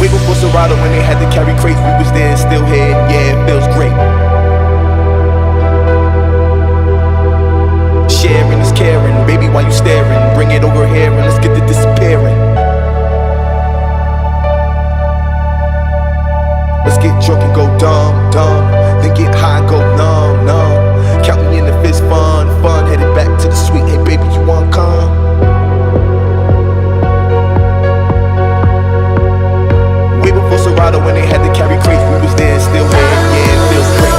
Way before Serato when they had to carry crates, we was there and still here, yeah, it feels great. Sharing is caring, baby, why you staring? Bring it over here and let's get to disappearing. Let's get drunk and go dumb, dumb. Then get high and go numb, numb. Count me in if it's fun, fun. Headed back to the suite, hey baby, you wanna come? Way before Serato when they had to carry crates, we was there and still here, yeah, it feels great.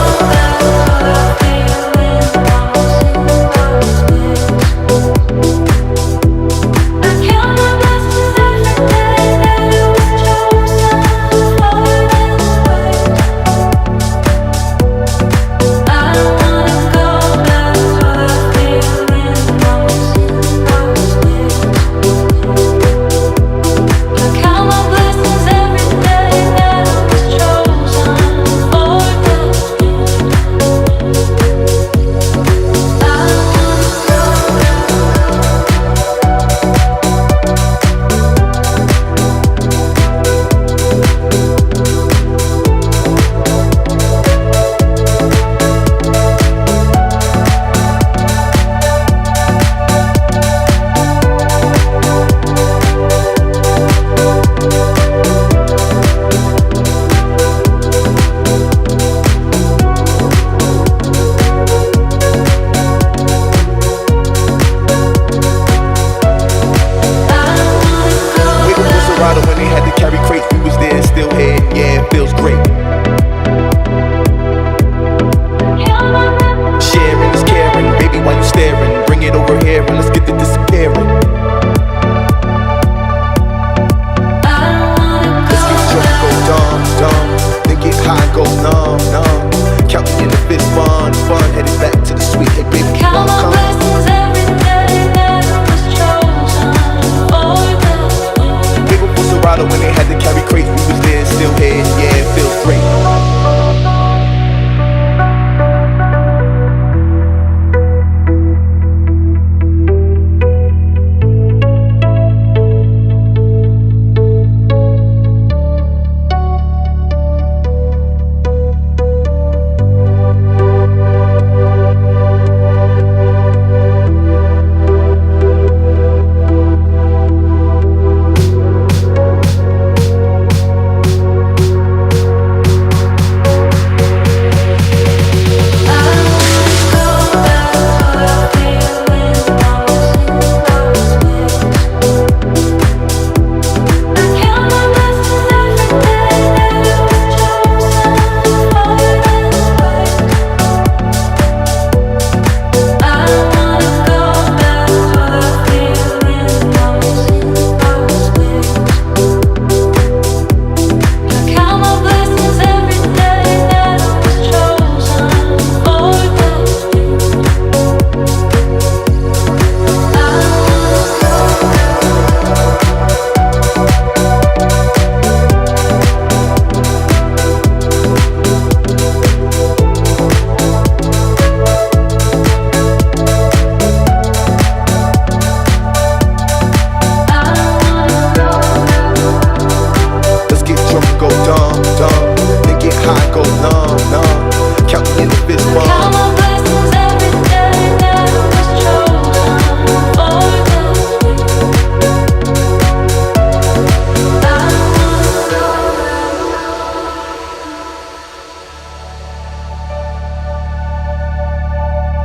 When they had to carry crates, we was there and still here, yeah, it feels great. Sharing is caring, baby, why you staring? Bring it over here and let's get to disappearing. Let's get drunk and go dumb, dumb. Then get high and go numb, numb. Count me in if it's fun, fun. Headed back to the suite, hey baby, you wanna come? When they had to carry crates, we was there and still here, yeah, it feels great.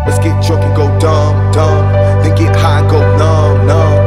Let's get drunk and go dumb, dumb. Then get high and go numb, numb.